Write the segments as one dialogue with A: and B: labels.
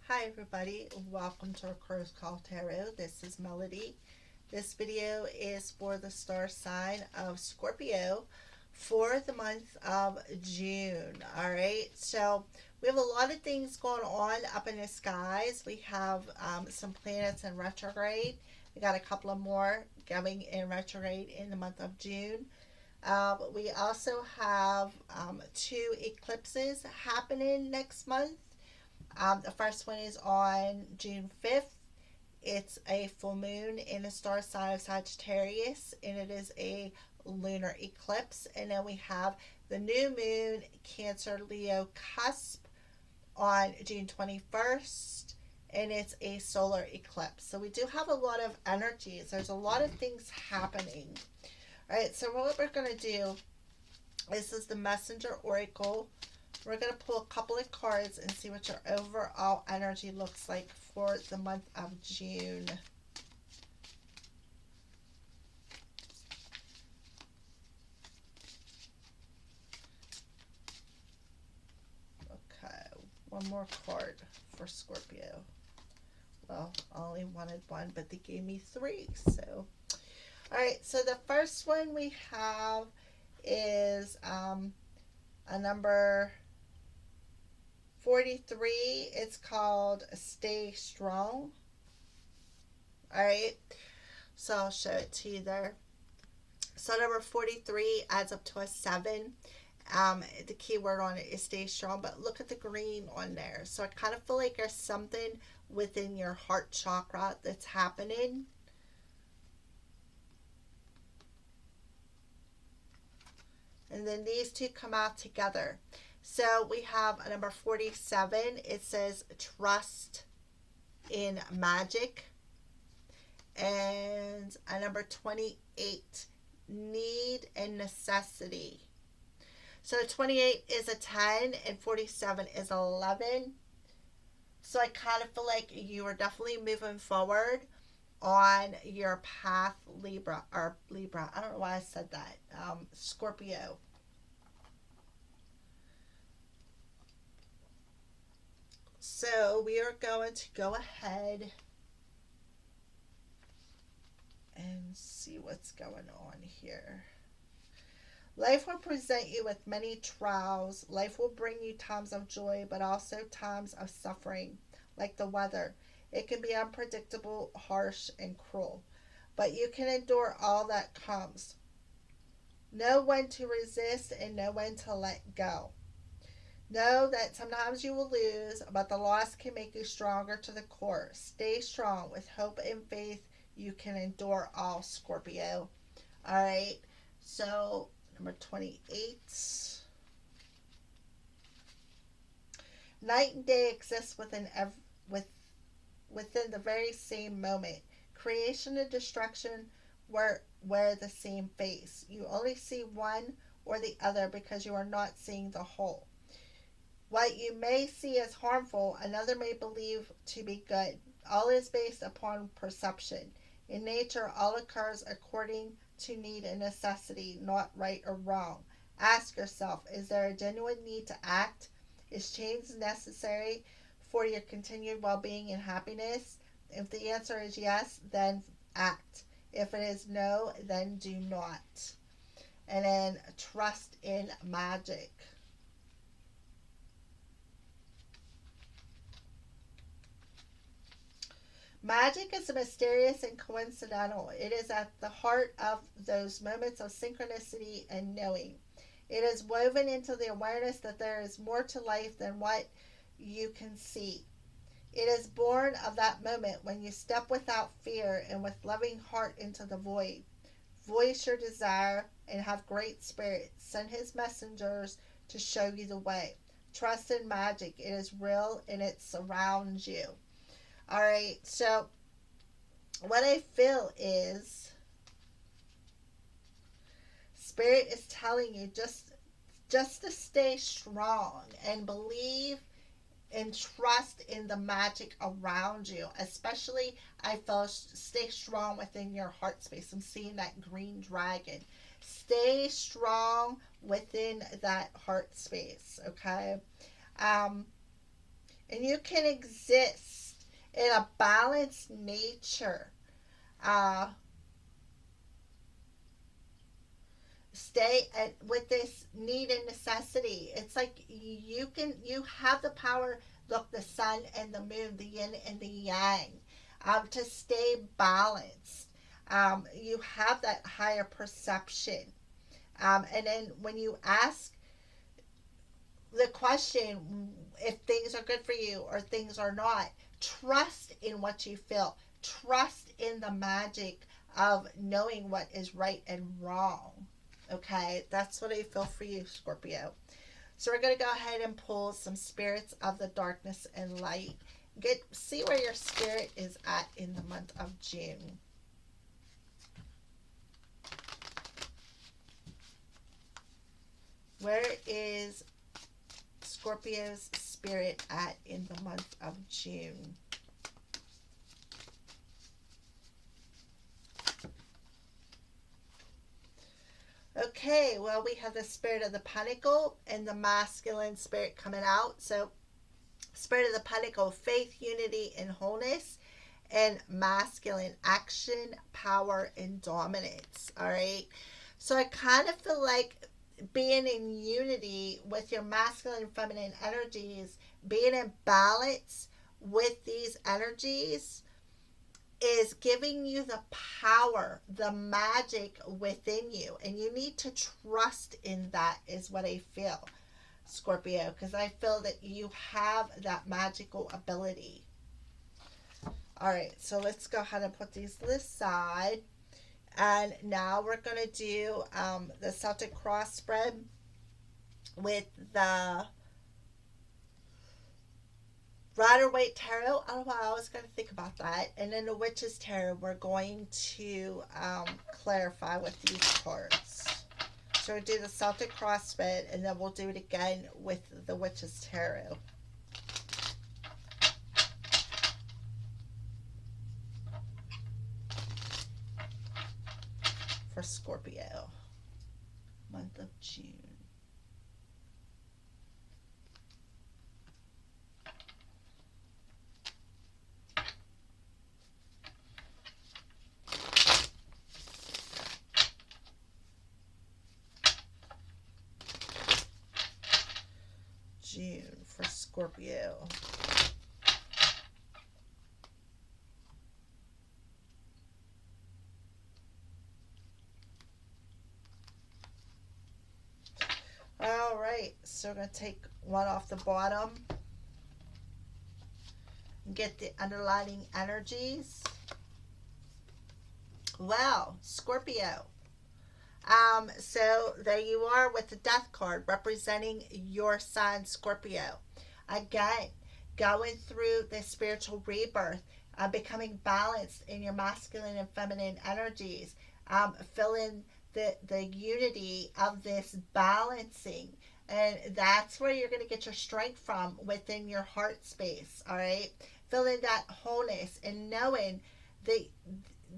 A: Hi everybody, welcome to our Crow's Call Tarot. This is Melody. This video is for the star sign of Scorpio for the month of June. Alright, so we have a lot of things going on up in the skies. We have some planets in retrograde. We got a couple of more going in retrograde in the month of June. We also have two eclipses happening next month. The first one is on June 5th. It's a full moon in the star sign of Sagittarius, and it is a lunar eclipse. And then we have the new moon, Cancer Leo cusp, on June 21st, and it's a solar eclipse. So we do have a lot of energies. There's a lot of things happening. All right, so what we're going to do, this is the Messenger Oracle. We're going to pull a couple of cards and see what your overall energy looks like for the month of June. Okay, one more card for Scorpio. Well, I only wanted one, but they gave me three. So, all right, so the first one we have is a number 43. It's called Stay Strong. All right, so I'll show it to you there. So number 43 adds up to a 7. The key word on it is stay strong, but look at the green on there. So I kind of feel like there's something within your heart chakra that's happening. And then these two come out together. So we have a number 47. It says trust in magic. And a number 28, need and necessity. So 28 is a 10 and 47 is 11. So I kind of feel like you are definitely moving forward on your path, Libra. I don't know why I said that. Scorpio. So we are going to go ahead and see what's going on here. Life will present you with many trials. Life will bring you times of joy, but also times of suffering, like the weather. It can be unpredictable, harsh, and cruel, but you can endure all that comes. Know when to resist and know when to let go. Know that sometimes you will lose, but the loss can make you stronger to the core. Stay strong. With hope and faith, you can endure all, Scorpio. All right, so number 28. Night and day exist within the very same moment. Creation and destruction wear the same face. You only see one or the other because you are not seeing the whole. What you may see as harmful, another may believe to be good. All is based upon perception. In nature, all occurs according to need and necessity, not right or wrong. Ask yourself, is there a genuine need to act? Is change necessary for your continued well-being and happiness? If the answer is yes, then act. If it is no, then do not. And then trust in magic. Magic is mysterious and coincidental. It is at the heart of those moments of synchronicity and knowing. It is woven into the awareness that there is more to life than what you can see. It is born of that moment when you step without fear and with loving heart into the void. Voice your desire and have great spirit. Send his messengers to show you the way. Trust in magic. It is real and it surrounds you. All right, so what I feel is Spirit is telling you just to stay strong and believe and trust in the magic around you. Especially, I feel stay strong within your heart space. I'm seeing that green dragon. Stay strong within that heart space, okay? Um, and you can exist in a balanced nature. Uh, Stay at, with this need and necessity. It's like you have the power. Look, the sun and the moon, the yin and the yang, to stay balanced. You have that higher perception. And then when you ask the question if things are good for you or things are not, trust in what you feel. Trust in the magic of knowing what is right and wrong. Okay, that's what I feel for you, Scorpio. So we're going to go ahead and pull some spirits of the darkness and light. See where your spirit is at in the month of June. Where is Scorpio's spirit at in the month of June? Okay, well, we have the spirit of the pentacle and the masculine spirit coming out. So, spirit of the pentacle, faith, unity, and wholeness, and masculine action, power, and dominance. All right. So, I kind of feel like being in unity with your masculine and feminine energies, being in balance with these energies is giving you the power, the magic within you. And you need to trust in that, is what I feel, Scorpio, because I feel that you have that magical ability. All right, so let's go ahead and put these to the side. And now we're going to do the Celtic cross spread with the Rider Waite Tarot. Oh, wow, I was going to think about that. And then the Witch's Tarot, we're going to clarify with these cards. So we'll do the Celtic cross spread, and then we'll do it again with the Witch's Tarot. For Scorpio, month of June. June for Scorpio. All right, so we're going to take one off the bottom. Get the underlining energies. Well, Scorpio. So there you are with the Death card representing your sign, Scorpio. Again, going through the spiritual rebirth, becoming balanced in your masculine and feminine energies, feeling the unity of this balancing. And that's where you're going to get your strength from, within your heart space, all right? Feeling that wholeness and knowing that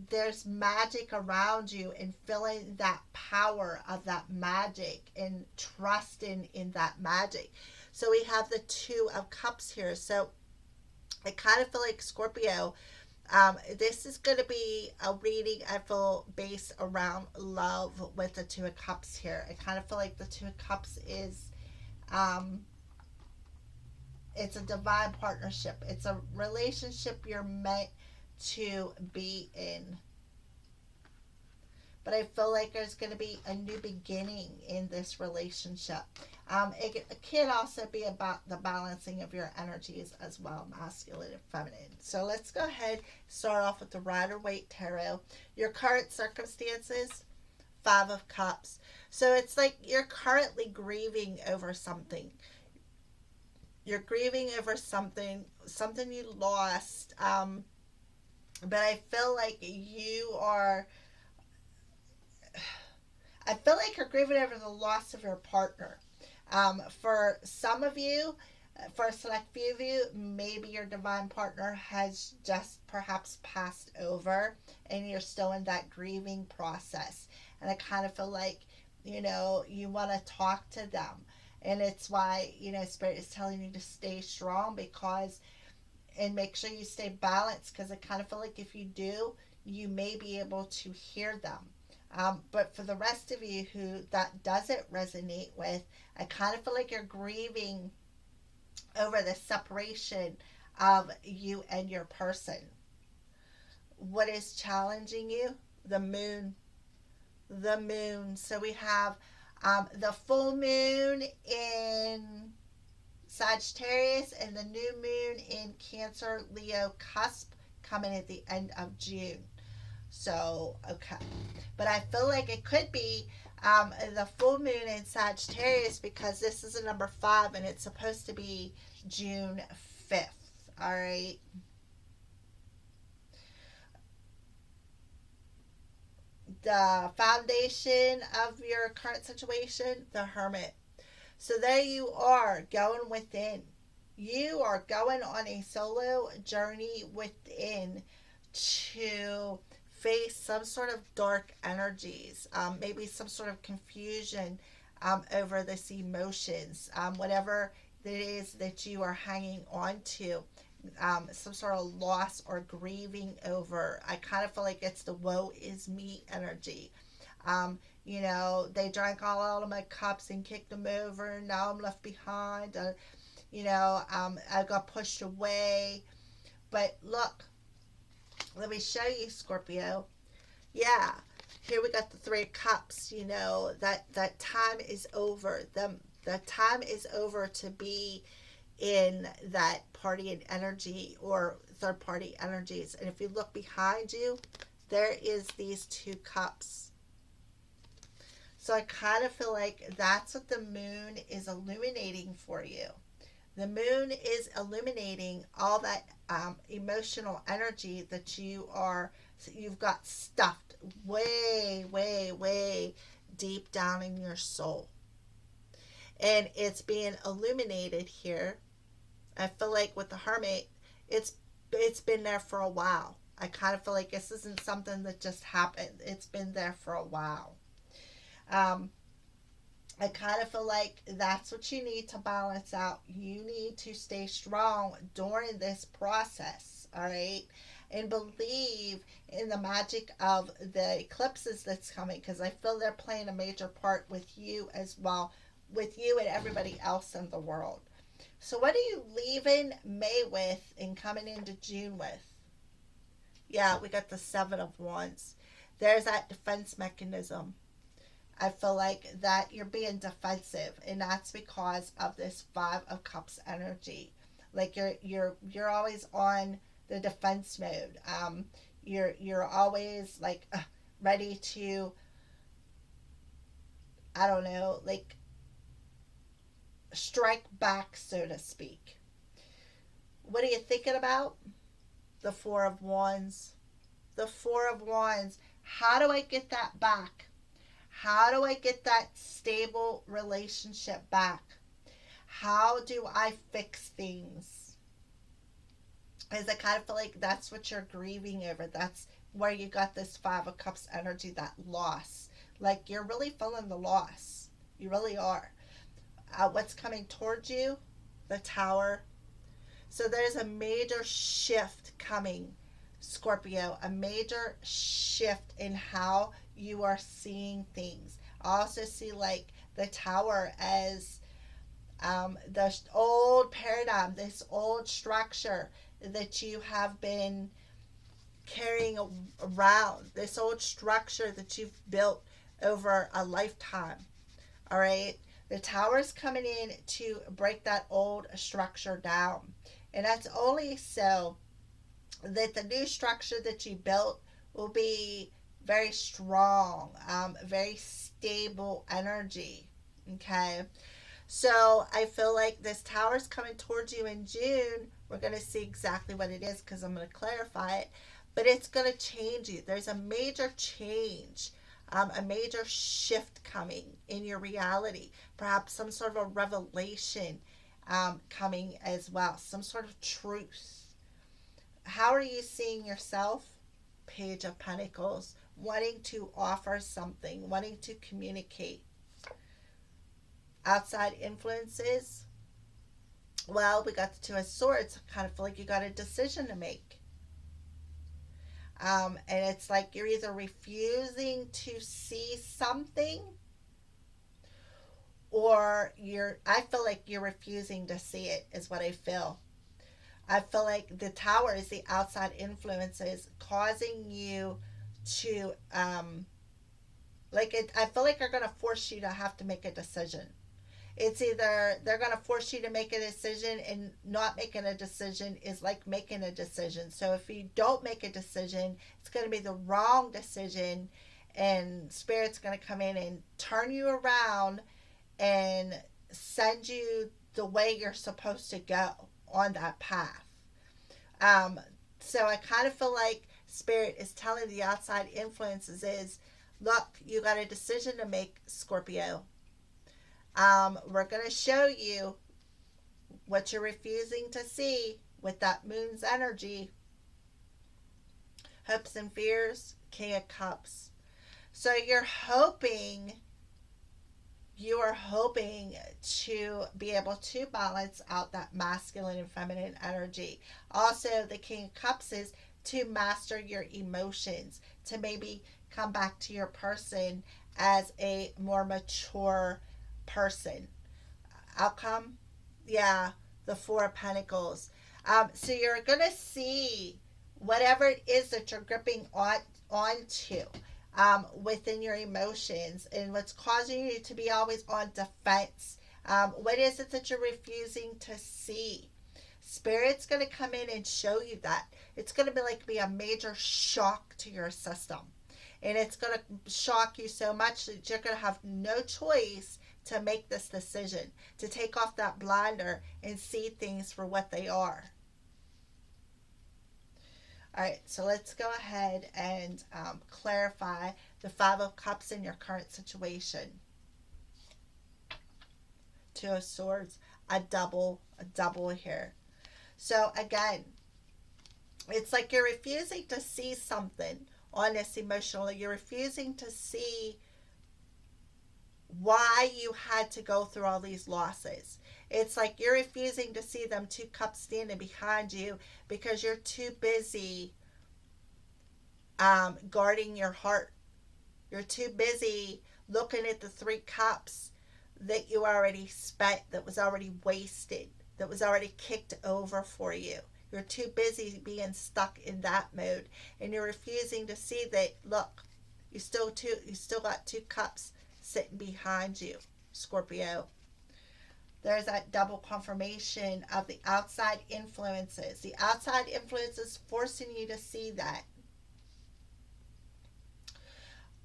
A: there's magic around you, and feeling that power of that magic and trusting in that magic. So we have the Two of Cups here. So I kind of feel like, Scorpio, this is going to be a reading, I feel, based around love with the Two of Cups here. I kind of feel like the Two of Cups is, it's a divine partnership. It's a relationship you're meant to be in. But I feel like there's going to be a new beginning in this relationship. It can also be about the balancing of your energies as well, masculine and feminine. So let's go ahead, start off with the Rider Waite Tarot. Your current circumstances, Five of Cups. So it's like you're currently grieving over something. You're grieving over something you lost. But I feel like I feel like you're grieving over the loss of your partner. For some of you, for a select few of you, maybe your divine partner has just perhaps passed over and you're still in that grieving process. And I kind of feel like, you want to talk to them And it's why, Spirit is telling you to stay strong, because, and make sure you stay balanced, because I kind of feel like if you do, you may be able to hear them. But for the rest of you who that doesn't resonate with, I kind of feel like you're grieving over the separation of you and your person. What is challenging you? The moon. The moon. So we have the full moon in Sagittarius and the new moon in Cancer, Leo cusp coming at the end of June. So, okay. But I feel like it could be the full moon in Sagittarius, because this is a number 5 and it's supposed to be June 5th. All right. The foundation of your current situation, the Hermit. So there you are, going within. You are going on a solo journey within to face some sort of dark energies, maybe some sort of confusion over this emotions, whatever it is that you are hanging on to, some sort of loss or grieving over. I kind of feel like it's the woe is me energy. They drank all out of my cups and kicked them over, and now I'm left behind. I got pushed away. But look, let me show you, Scorpio. Yeah, here we got the 3 of cups. That time is over. The time is over to be in that party and energy or third party energies. And if you look behind you, there is these 2 cups. So I kind of feel like that's what the moon is illuminating for you. The moon is illuminating all that emotional energy that you've got stuffed way, way, way deep down in your soul. And it's being illuminated here. I feel like with the Hermit, it's been there for a while. I kind of feel like this isn't something that just happened. It's been there for a while. I kind of feel like that's what you need to balance out. You need to stay strong during this process, all right? And believe in the magic of the eclipses that's coming, because I feel they're playing a major part with you as well, with you and everybody else in the world. So, what are you leaving May with and coming into June with? Yeah, we got the 7 of Wands. There's that defense mechanism. I feel like that you're being defensive, and that's because of this 5 of Cups energy. Like you're always on the defense mode. You're always like ready to, I don't know, like strike back, so to speak. What are you thinking about? The 4 of Wands. The 4 of Wands. How do I get that back? How do I get that stable relationship back? How do I fix things? Because I kind of feel like that's what you're grieving over. That's where you got this 5 of Cups energy, that loss. Like you're really feeling the loss. You really are. What's coming towards you? The Tower. So there's a major shift coming, Scorpio. A major shift in how you are seeing things. I also see like the Tower as the old paradigm, this old structure that you have been carrying around, this old structure that you've built over a lifetime. All right. The Tower is coming in to break that old structure down. And that's only so that the new structure that you built will be very strong, very stable energy. Okay. So I feel like this Tower is coming towards you in June. We're going to see exactly what it is because I'm going to clarify it. But it's going to change you. There's a major change, a major shift coming in your reality. Perhaps some sort of a revelation coming as well. Some sort of truth. How are you seeing yourself? Page of Pentacles. Wanting to offer something. Wanting to communicate. outside influences. Well, we got the Two of Swords. I kind of feel like you got a decision to make. And it's like you're either refusing to see something, or I feel like you're refusing to see it, is what I feel. I feel like the Tower is the outside influences causing you to, like it, I feel like they're going to force you to have to make a decision. It's either they're going to force you to make a decision, and not making a decision is like making a decision. So if you don't make a decision, it's going to be the wrong decision, and Spirit's going to come in and turn you around and send you the way you're supposed to go on that path. Um, so I kind of feel like Spirit is telling the outside influences is, look, you got a decision to make, Scorpio. We're going to show you what you're refusing to see with that moon's energy. Hopes and fears, King of Cups. So you are hoping to be able to balance out that masculine and feminine energy. Also, the King of Cups is to master your emotions, to maybe come back to your person as a more mature person. Outcome? Yeah, the Four of Pentacles. So you're going to see whatever it is that you're gripping onto within your emotions, and what's causing you to be always on defense. What is it that you're refusing to see? Spirit's going to come in and show you that. It's going to be a major shock to your system. And it's going to shock you so much that you're going to have no choice to make this decision, to take off that blinder and see things for what they are. All right, so let's go ahead and clarify the Five of Cups in your current situation. Two of Swords, a double here. So again, it's like you're refusing to see something on this emotional. You're refusing to see why you had to go through all these losses. It's like you're refusing to see them two cups standing behind you because you're too busy guarding your heart. You're too busy looking at the three cups that you already spent, that was already wasted, that was already kicked over for you. You're too busy being stuck in that mode, and you're refusing to see that, look, you still got two cups sitting behind you, Scorpio. There's that double confirmation of the outside influences. The outside influences forcing you to see that.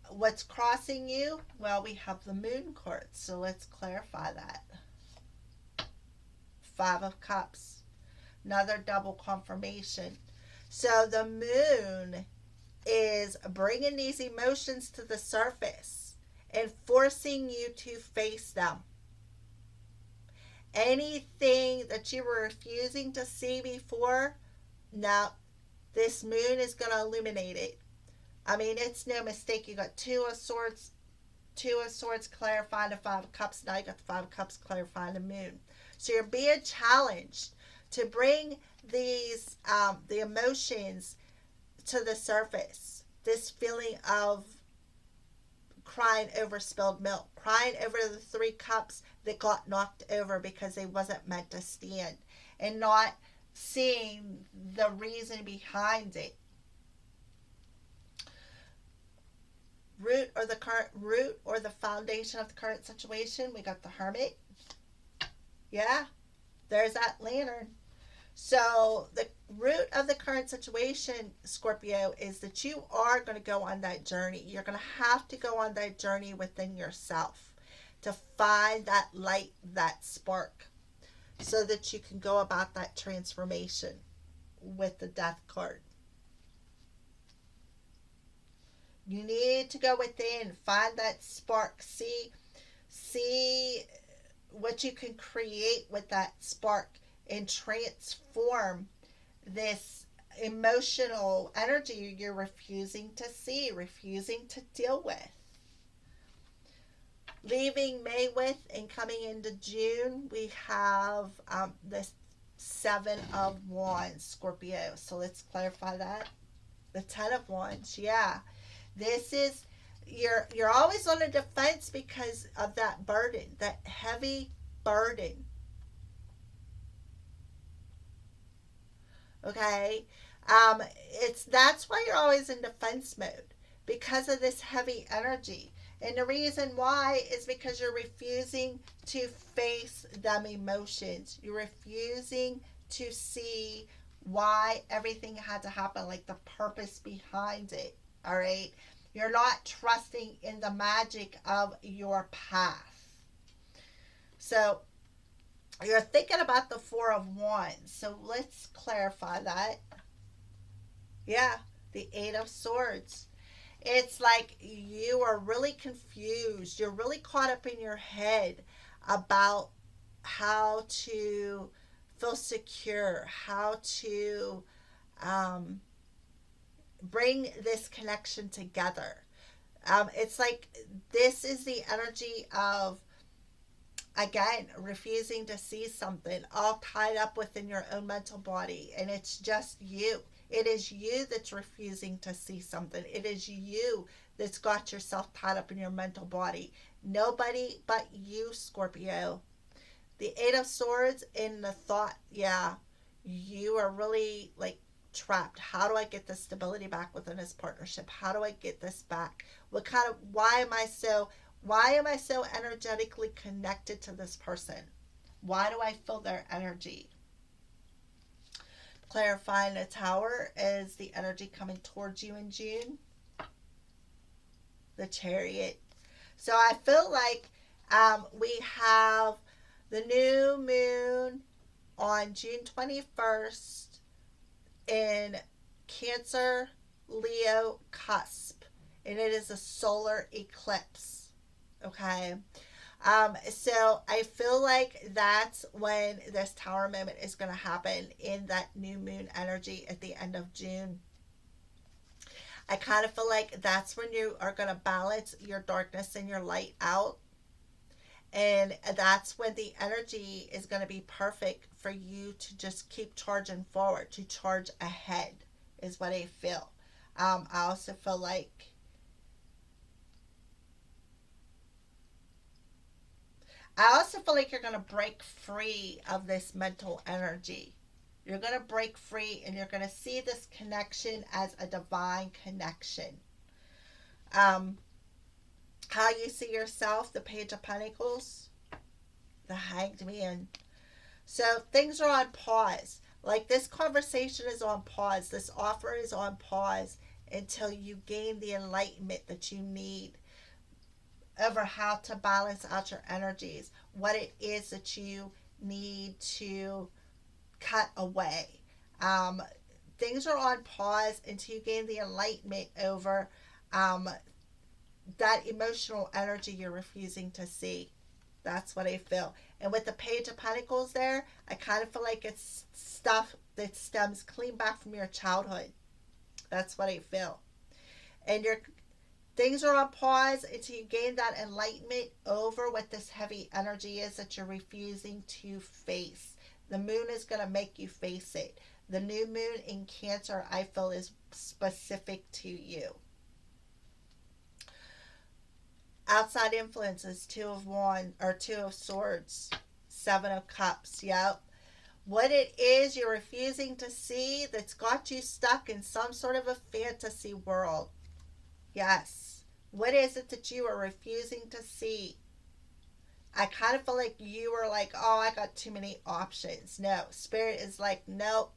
A: What's crossing you? Well, we have the moon card, so let's clarify that. Five of Cups. Another double confirmation. So the moon is bringing these emotions to the surface and forcing you to face them. Anything that you were refusing to see before, now this moon is going to illuminate it. I mean, it's no mistake. You got Two of Swords clarifying the Five of Cups. Now you got the Five of Cups clarifying the moon. So you're being challenged to bring these the emotions to the surface. This feeling of crying over spilled milk, crying over the three cups that got knocked over because they wasn't meant to stand, and not seeing the reason behind it. Root or the foundation of the current situation, we got the Hermit. Yeah, there's that Lantern. So the root of the current situation, Scorpio, is that you are going to go on that journey. You're going to have to go on that journey within yourself to find that light, that spark, so that you can go about that transformation with the Death card. You need to go within, find that spark, see what you can create with that spark, and transform this emotional energy you're refusing to see, refusing to deal with. Leaving May with and coming into June, we have the Seven of Wands, Scorpio. So let's clarify that. The Ten of Wands, yeah. This is you're always on the defense because of that burden, that heavy burden. Okay, it's that's why you're always in defense mode because of this heavy energy. And the reason why is because you're refusing to face them emotions. You're refusing to see why everything had to happen, like the purpose behind it. All right. You're not trusting in the magic of your path. So you're thinking about the Four of Wands. So let's clarify that. Yeah, the Eight of Swords. It's like you are really confused. You're really caught up in your head about how to feel secure, how to um, bring this connection together. It's like this is the energy of, again, refusing to see something all tied up within your own mental body. And it's just you. It is you that's refusing to see something. It is you that's got yourself tied up in your mental body. Nobody but you, Scorpio. The Eight of Swords in the thought, yeah, you are really like trapped. How do I get the stability back within this partnership? How do I get this back? Why am I so energetically connected to this person? Why do I feel their energy? Clarifying the Tower is the energy coming towards you in June. The Chariot. So I feel like we have the new moon on June 21st in Cancer, Leo cusp. And it is a solar eclipse. Okay. So I feel like that's when this Tower moment is going to happen in that new moon energy at the end of June. I kind of feel like that's when you are going to balance your darkness and your light out. And that's when the energy is going to be perfect for you to just keep charging forward, to charge ahead, is what I feel. I also feel like you're going to break free of this mental energy. You're going to break free and you're going to see this connection as a divine connection. Um, how you see yourself, the Page of Pentacles, the Hanged Man. So things are on pause. Like this conversation is on pause. This offer is on pause until you gain the enlightenment that you need over how to balance out your energies, what it is that you need to cut away. Um, Things are on pause until you gain the enlightenment over um, that emotional energy you're refusing to see. That's what I feel. And with the Page of Pentacles there, I kind of feel like it's stuff that stems clean back from your childhood. That's what I feel. And your things are on pause until you gain that enlightenment over what this heavy energy is that you're refusing to face. The moon is going to make you face it. The new moon in Cancer, I feel, is specific to you. Outside influences, Two of Wands or Two of Swords, Seven of Cups. Yep. What it is you're refusing to see that's got you stuck in some sort of a fantasy world. Yes. What is it that you are refusing to see? I kind of feel like you were like, oh, I got too many options. No. Spirit is like, nope.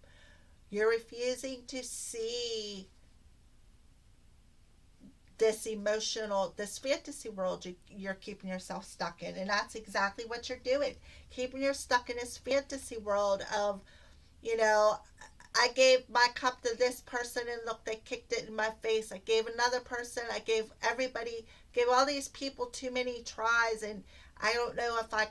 A: You're refusing to see this fantasy world you're keeping yourself stuck in. And that's exactly what you're doing. Keeping yourself stuck in this fantasy world of, you know, I gave my cup to this person and look, they kicked it in my face. I gave another person, gave all these people too many tries, and I don't know if I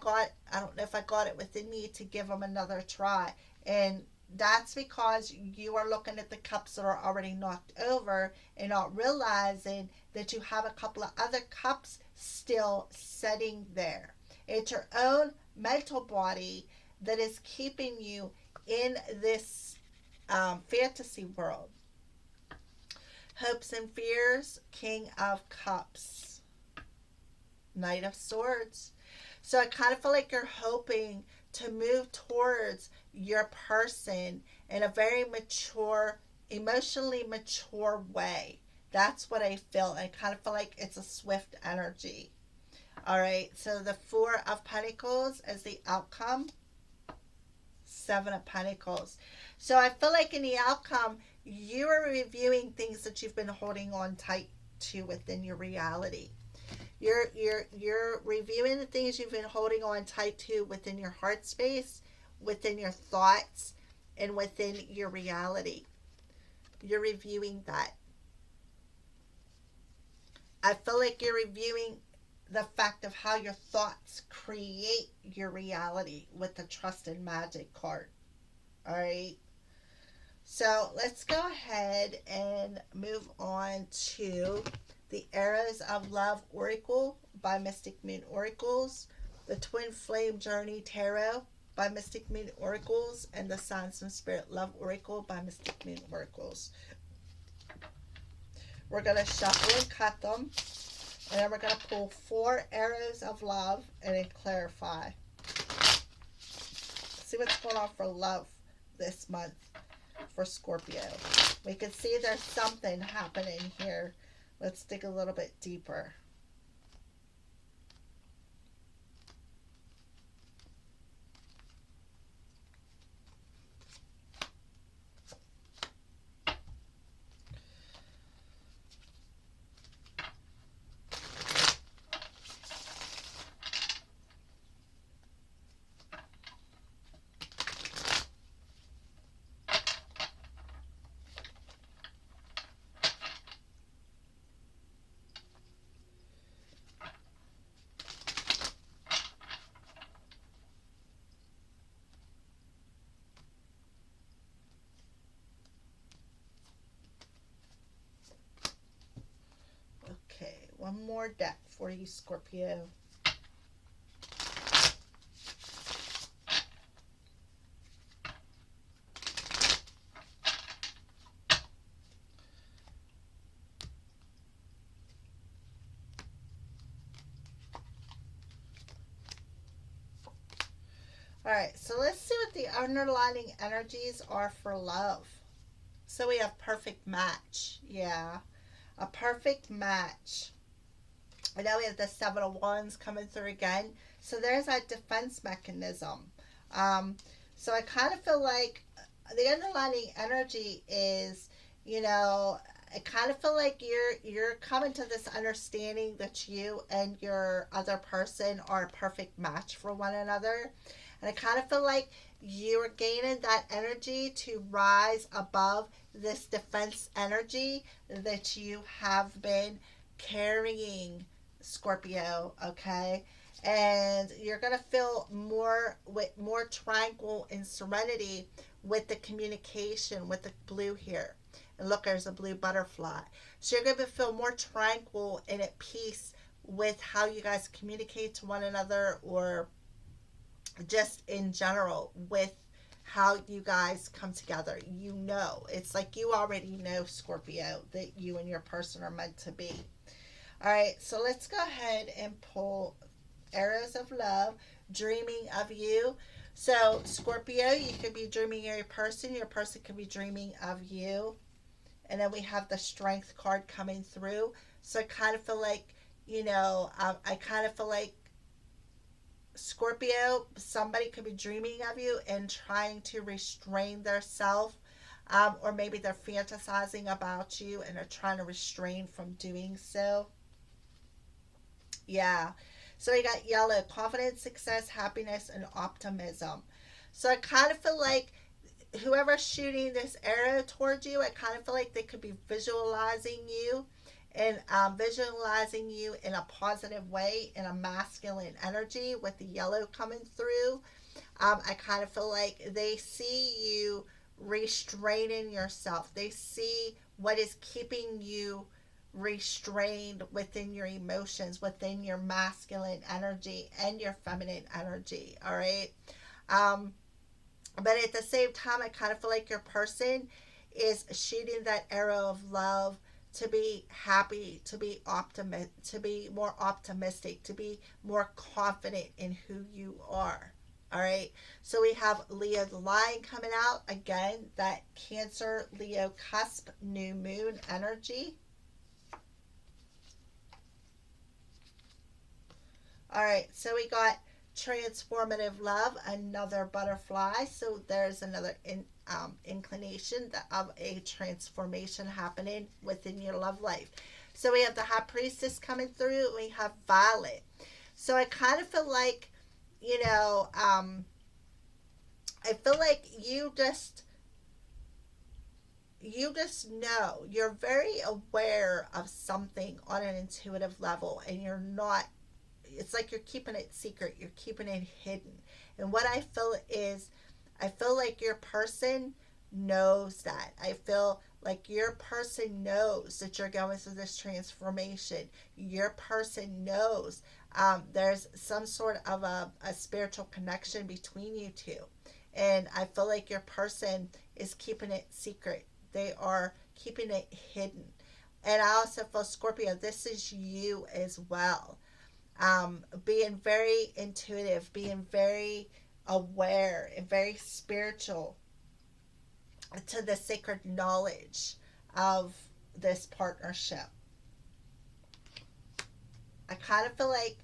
A: got it within me to give them another try. And that's because you are looking at the cups that are already knocked over and not realizing that you have a couple of other cups still sitting there. It's your own mental body that is keeping you in this fantasy world. Hopes and fears, King of Cups, Knight of Swords. So I kind of feel like you're hoping to move towards your person in a very mature, emotionally mature way. That's what I feel. I kind of feel like it's a swift energy. All right, so the Four of Pentacles is the outcome, Seven of Pentacles. So I feel like in the outcome, you are reviewing things that you've been holding on tight to within your reality. You're reviewing the things you've been holding on tight to within your heart space, within your thoughts, and within your reality. You're reviewing that. I feel like you're reviewing the fact of how your thoughts create your reality with the Trust and Magic card. All right. So let's go ahead and move on to the Arrows of Love Oracle by Mystic Moon Oracles, the Twin Flame Journey Tarot by Mystic Moon Oracles, and the Signs and Spirit Love Oracle by Mystic Moon Oracles. We're going to shuffle and cut them, and then we're going to pull 4 arrows of love and then clarify. See what's going on for love this month for Scorpio. We can see there's something happening here. Let's dig a little bit deeper. Okay, one more deck for you, Scorpio. Alright, so let's see what the underlining energies are for love. So we have perfect match. Yeah, a perfect match. And now we have the Seven of Wands coming through again. So there's that defense mechanism. So I kind of feel like the underlying energy is, you know, I kind of feel like you're coming to this understanding that you and your other person are a perfect match for one another. And I kind of feel like you're gaining that energy to rise above this defense energy that you have been carrying, Scorpio, okay? And you're going to feel more with more tranquil and serenity with the communication with the blue here. And look, there's a blue butterfly. So you're going to feel more tranquil and at peace with how you guys communicate to one another, or just in general with how you guys come together. You know, it's like you already know, Scorpio, that you and your person are meant to be. All right, so let's go ahead and pull Arrows of Love, Dreaming of You. So Scorpio, you could be dreaming of your person could be dreaming of you. And then we have the Strength card coming through. So I kind of feel like, I kind of feel like Scorpio, somebody could be dreaming of you and trying to restrain themselves, or maybe they're fantasizing about you and are trying to restrain from doing so. Yeah. So you got yellow, confidence, success, happiness, and optimism. So I kind of feel like whoever's shooting this arrow towards you, I kind of feel like they could be visualizing you and visualizing you in a positive way, in a masculine energy with the yellow coming through. I kind of feel like they see you restraining yourself. They see what is keeping you restrained within your emotions, within your masculine energy and your feminine energy. All right. Um, but at the same time, I kind of feel like your person is shooting that arrow of love to be happy, to be to be more optimistic, to be more confident in who you are. All right. So we have Leo the Lion coming out again. That Cancer Leo cusp new moon energy. All right. So we got transformative love, another butterfly. So there's another inclination of a transformation happening within your love life. So we have the High Priestess coming through. And we have Violet. So I kind of feel like, you know, I feel like you just know, you're very aware of something on an intuitive level, and you're not, it's like you're keeping it secret, you're keeping it hidden. And what I feel is, I feel like your person knows that. I feel like your person knows that you're going through this transformation. Your person knows there's some sort of a spiritual connection between you two. And I feel like your person is keeping it secret. They are keeping it hidden. And I also feel, Scorpio, this is you as well. Being very intuitive, being very aware and very spiritual to the sacred knowledge of this partnership. I kind of feel like,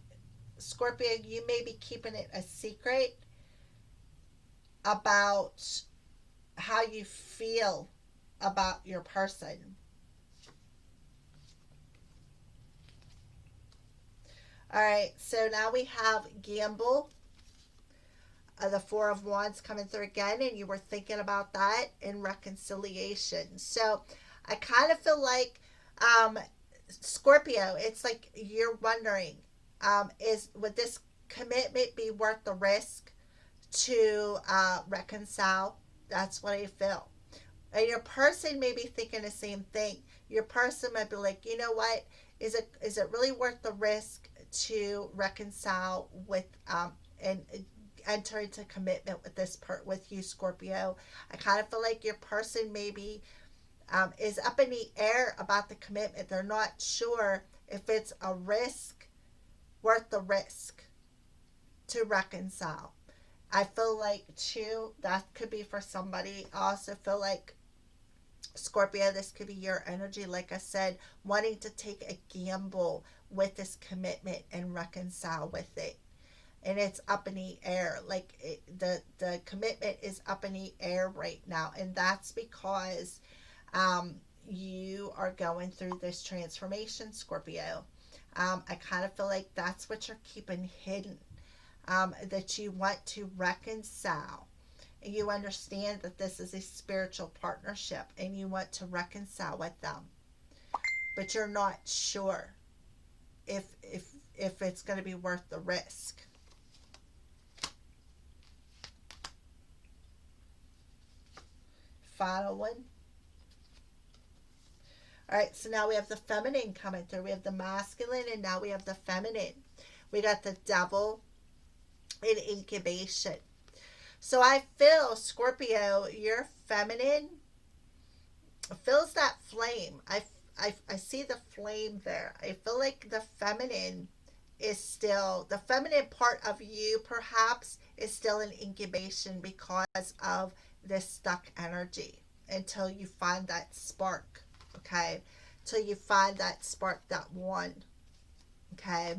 A: Scorpio, you may be keeping it a secret about how you feel about your person. All right, so now we have Gamble, the Four of Wands coming through again, and you were thinking about that in reconciliation. So I kind of feel like, Scorpio, it's like you're wondering, would this commitment be worth the risk to reconcile? That's what I feel. And your person may be thinking the same thing. Your person might be like, you know what? Is it really worth the risk to reconcile with and enter into commitment with with you, Scorpio? I kind of feel like your person maybe is up in the air about the commitment. They're not sure if it's a risk worth the risk to reconcile. I feel like too, that could be for somebody. I also feel like, Scorpio, this could be your energy, like I said, wanting to take a gamble with this commitment and reconcile with it. And it's up in the air. Like the commitment is up in the air right now. And that's because you are going through this transformation, Scorpio. I kind of feel like that's what you're keeping hidden, that you want to reconcile. You understand that this is a spiritual partnership and you want to reconcile with them, but you're not sure if it's going to be worth the risk. Final one. All right, so now we have the feminine coming through. We have the masculine, and now we have the feminine. We got the Devil in incubation. So I feel, Scorpio, your feminine feels that flame. I see the flame there. I feel like the feminine is still, the feminine part of you perhaps is still in incubation because of this stuck energy until you find that spark, okay? Till you find that spark, that one, okay?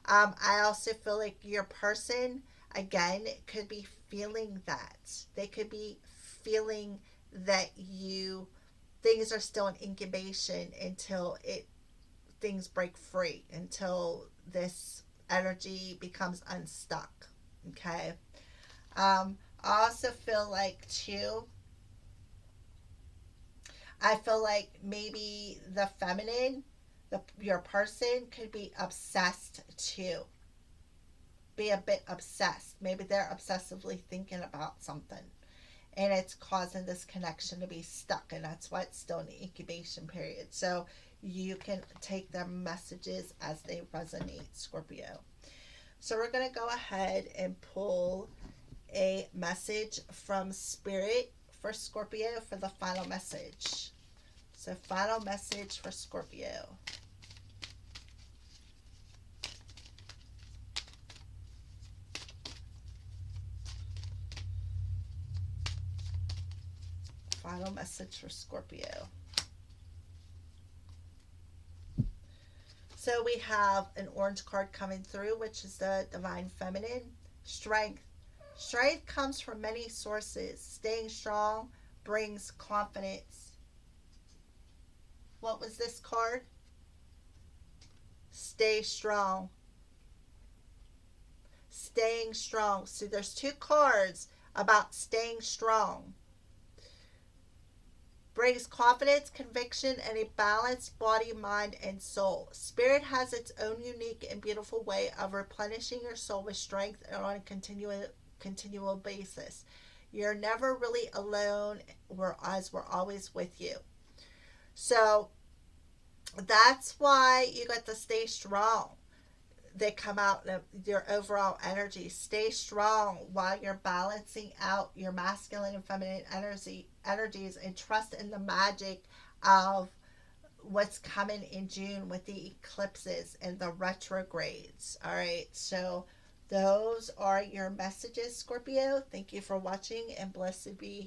A: I also feel like your person, again, could be feeling that. They could be feeling that things are still in incubation until things break free, until this energy becomes unstuck, okay? I also feel like, too, I feel like maybe the feminine, your person could be obsessed too. Be a bit obsessed. Maybe they're obsessively thinking about something. and it's causing this connection to be stuck, and that's why it's still in the incubation period. So you can take their messages as they resonate, Scorpio. So we're going to go ahead and pull a message from Spirit for Scorpio for the final message. So, final message for Scorpio. Final message for Scorpio. So we have an orange card coming through, which is the Divine Feminine. Strength. Strength comes from many sources. Staying strong brings confidence. What was this card? Stay strong. Staying strong. So there's two cards about staying strong. Brings confidence, conviction, and a balanced body, mind, and soul. Spirit has its own unique and beautiful way of replenishing your soul with strength on a continual basis. You're never really alone, as we're always with you. So that's why you got to stay strong. They come out in your overall energy. Stay strong while you're balancing out your masculine and feminine energies, and trust in the magic of what's coming in June with the eclipses and the retrogrades. All right, so those are your messages, Scorpio. Thank you for watching, and blessed be.